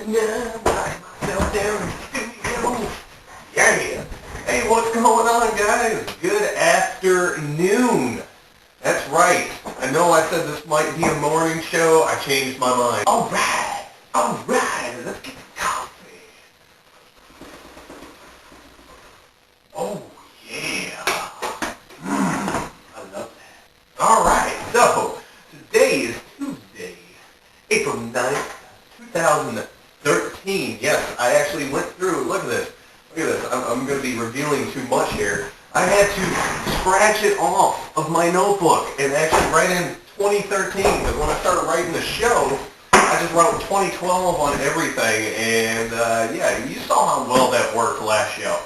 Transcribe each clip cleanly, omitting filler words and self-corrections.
now, write myself down in the studio. Yeah. Hey, what's going on, guys? Good afternoon. That's right. I know I said this might be a morning show. I changed my mind. All right. Let's get the coffee. Oh, yeah. I love that. All right. So, today is Tuesday, April 9th, 2013. Yes, I actually went through. Look at this. I'm going to be revealing too much here. I had to scratch it off of my notebook and actually write in 2013, because when I started writing the show, I just wrote 2012 on everything, and yeah, you saw how well that worked last show.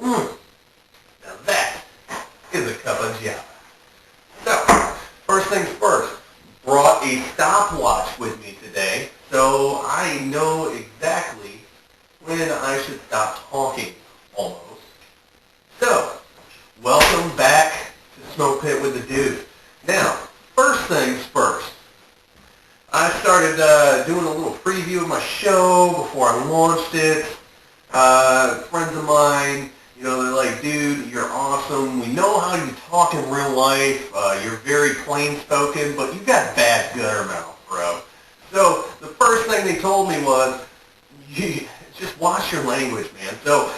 Now that is a cup of java. So, first things first, brought a stopwatch with me today, so I know exactly when I should stop talking, almost. So, welcome back to Smokepit with the Dude. Now, first things first. I started doing a little preview of my show before I launched it. Friends of mine, you know, they're like, dude, you're awesome. We know how you talk in real life. You're very plain-spoken, but you've got bad gutter mouth, bro. So, the first thing they told me was, just watch your language, man. So,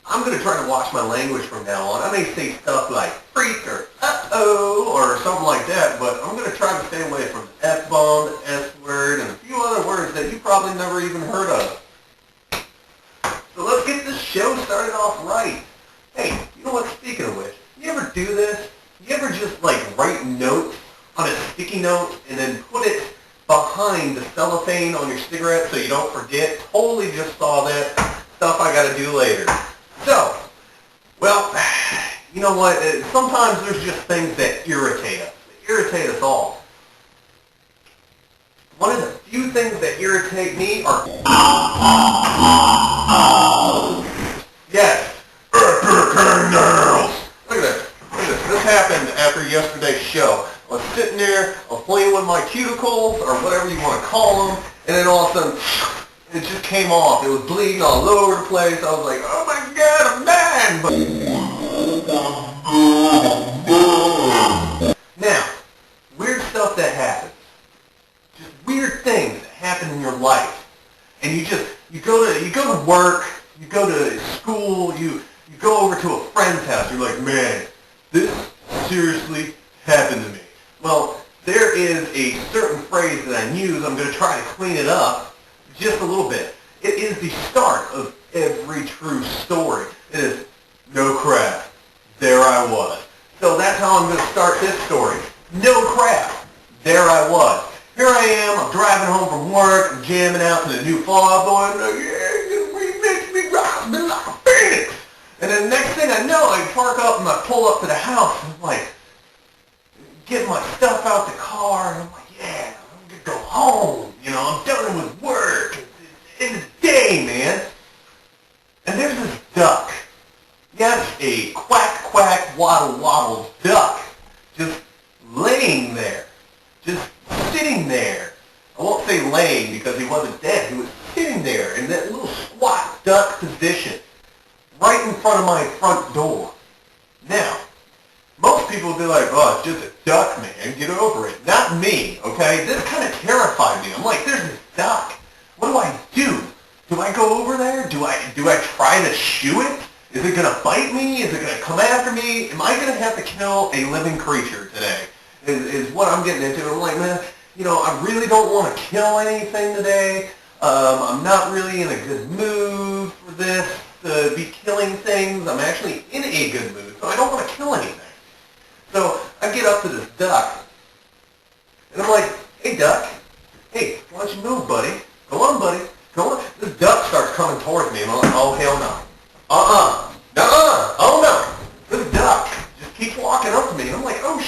I'm going to try to watch my language from now on. I may say stuff like freak or uh-oh or something like that, but I'm going to try to stay away from the F-bomb, the S-word, and a few other words that you probably never even heard of. So let's get this show started off right. Hey, you know what, speaking of which, you ever do this? You ever just like write notes on a sticky note and then put it behind the cellophane on your cigarette so you don't forget? Totally just saw that stuff I got to do later. So, well, you know what? Sometimes there's just things that irritate us. They irritate us all. One of the few things that irritate me are... Yes. Look at this. This happened after yesterday's show. I was sitting there, I was playing with my cuticles, or whatever you want to call them, and then all of a sudden, it just came off. It was bleeding all over the place. I was like, oh my God, I'm dying. But now, weird stuff that happens. Just weird things that happen in your life. And you go to work, you go to school, you go over to a friend's house. You're like, man, this seriously happened to me. Well, there is a certain phrase that I use. I'm going to try to clean it up just a little bit. It is the start of every true story. It is, no crap, there I was. So that's how I'm going to start this story. No crap, there I was. Here I am, I'm driving home from work, I'm jamming out to the new Fall Out Boy, yeah, you remix me, rock me like a phoenix. And then next thing I know, I park up and I pull up to the house, and I'm like, get my stuff out the car, and I'm like, yeah, I'm going to go home. You know, I'm done with work. It's the end of the day, man. And there's this duck. Yes, a quack, quack, waddle, waddle duck. Just laying there. Just sitting there. I won't say laying because he wasn't dead. He was sitting there in that little squat duck position. Right in front of my front door. Now, most people will be like, oh, it's just a duck, man. Get over it. Not me, okay? This kind of terrified me. I'm like, there's this duck. What do I do? Do I go over there? Do I try to shoo it? Is it going to bite me? Is it going to come after me? Am I going to have to kill a living creature today? Is what I'm getting into. I'm like, man, you know, I really don't want to kill anything today. I'm not really in a good mood for this, to be killing things. I'm actually in a good mood, so I don't want to kill anything. So I get up to this duck, and I'm like, hey, duck, hey, why don't you move, buddy? Go on, buddy. Go on. This duck starts coming towards me, and I'm like, oh, hell no. Oh, no. This duck just keeps walking up to me, and I'm like, oh,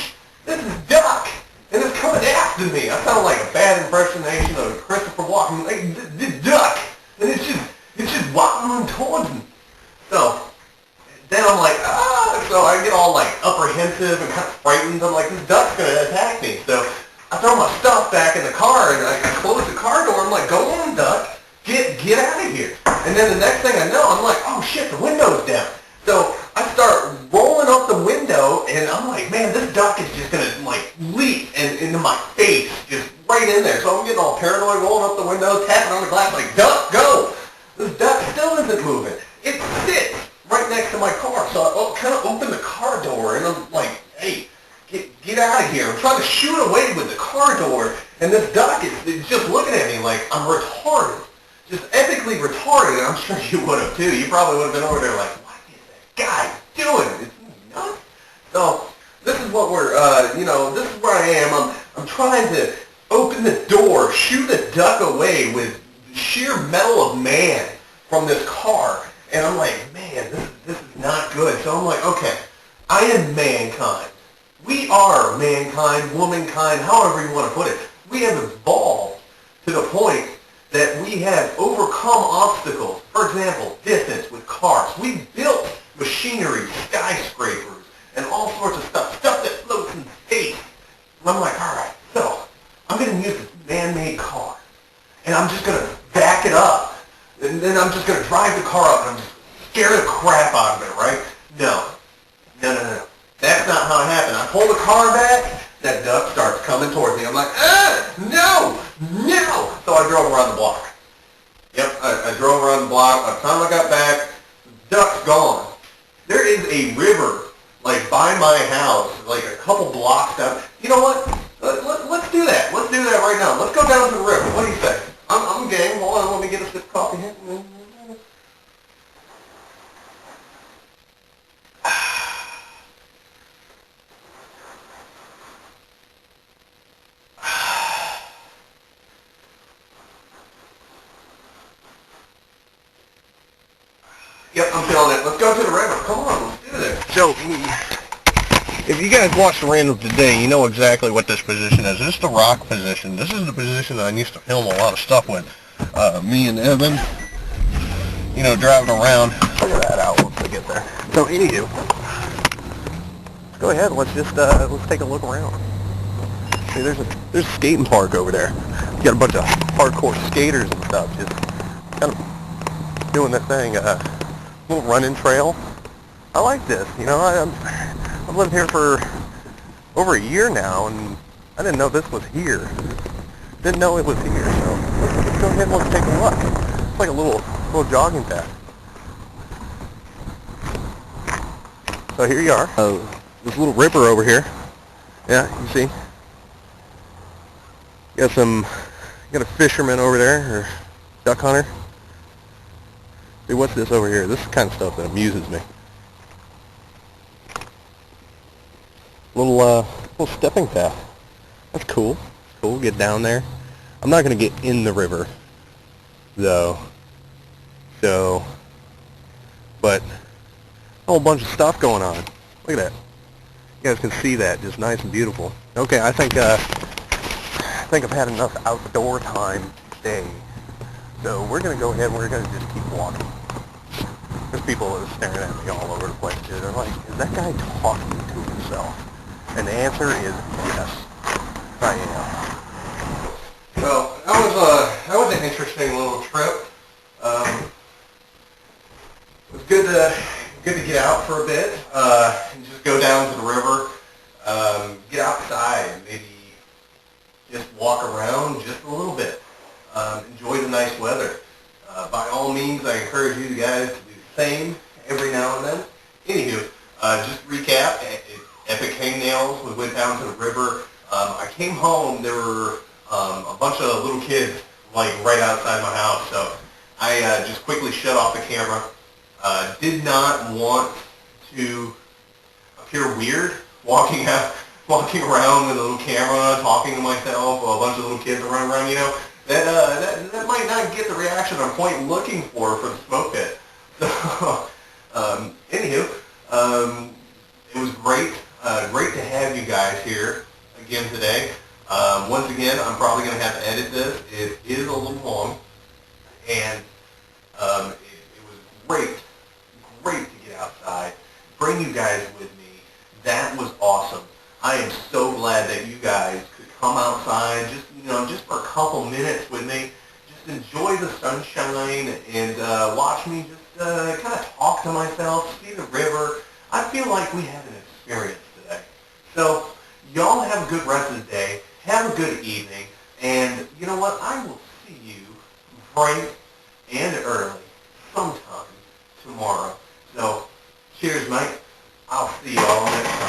this is duck, and it's coming after me. I sound like a bad impersonation of Christopher Walken, like, this duck, and it's just waddling towards me. So then I'm like, so I get all like apprehensive and kind of frightened. I'm like, this duck's gonna attack me. So I throw my stuff back in the car and I close the car door. I'm like, go on, duck. get out of here. And then the next thing I know, I'm like, oh shit, the window's down. So I start rolling up the window, and I'm like, man, this duck is just gonna like leap into my face, just right in there. So I'm getting all paranoid, rolling up the window, tapping on the glass, like, duck, go! This duck still isn't moving. It sits right next to my car. So I kind of open the car door, and I'm like, hey, get out of here. I'm trying to shoot away with the car door, and this duck is just looking at me like I'm retarded. Just epically retarded, and I'm sure you would have too. You probably would have been over there like, what is that guy doing? Is he nuts? So this is what we're, this is where I am. I'm trying to open the door, shoot the duck away with sheer metal of man from this car. And I'm like, man, this is not good. So I'm like, okay, I am mankind. We are mankind, womankind, however you want to put it. We have evolved to the point that we have overcome obstacles. For example, distance with cars. We built machinery, skyscrapers, and all sorts of stuff that floats in space. And I'm like, all right, so I'm going to use this man-made car, and I'm just going to back it up, and then I'm just going to drive the car up, and I'm just scare the crap out of it, right? No. That's not how it happened. I pull the car back, that duck starts coming towards me. I'm like, no! So I drove around the block. Yep, I drove around the block. By the time I got back, the duck's gone. There is a river, like, by my house, like a couple blocks down. You know what? Let's do that. Let's do that right now. Let's go down to the river. What do you say? I'm game. Hold on, let me get a sip of coffee here. Yep, I'm feeling it. Let's go to the river. Come on, let's do this. So, if you guys watch the Random today, you know exactly what this position is. This is the rock position. This is the position that I used to film a lot of stuff with. Me and Evan, driving around. Figure that out once I get there. So, anywho, let's go ahead. Let's just let's take a look around. See, there's a skating park over there. You got a bunch of hardcore skaters and stuff, just kind of doing their thing. Little running trail. I like this. I've lived here for over a year now, and I didn't know this was here. Didn't know it was here, so let's go ahead and let's take a look. It's like a little jogging path. So here you are. This little river over here. Yeah, you see. Got a fisherman over there, or duck hunter. See, what's this over here? This is the kind of stuff that amuses me. Little stepping path. That's cool. Cool. Get down there. I'm not going to get in the river, though. So, but a whole bunch of stuff going on. Look at that. You guys can see that, just nice and beautiful. Okay, I think I've had enough outdoor time today. So we're going to go ahead and we're going to just keep walking. There's people that are staring at me all over the place. They're like, is that guy talking to himself? And the answer is yes, I am. So that was an interesting little trip. It was good to get out for a bit and just go down to the river, get outside, maybe just walk around just a little bit. Enjoy the nice weather. By all means, I encourage you guys to do the same every now and then. Anywho, just to recap, epic hangnails. We went down to the river. I came home. There were a bunch of little kids like right outside my house, so I just quickly shut off the camera. Did not want to appear weird walking around with a little camera, talking to myself, a bunch of little kids running around, that might not get the reaction I'm looking for the Smokepit. So, anywho, it was great to have you guys here again today. Once again, I'm probably going to have to edit this. It is a little long, and it was great to get outside, bring you guys with me. That was awesome. I am so glad that you guys could come outside, just for a couple minutes with me. Just enjoy the sunshine and watch me just kind of talk to myself, see the river. I feel like we have an experience today. So y'all have a good rest of the day. Have a good evening. And you know what? I will see you bright and early sometime tomorrow. So cheers, mate. I'll see y'all next time.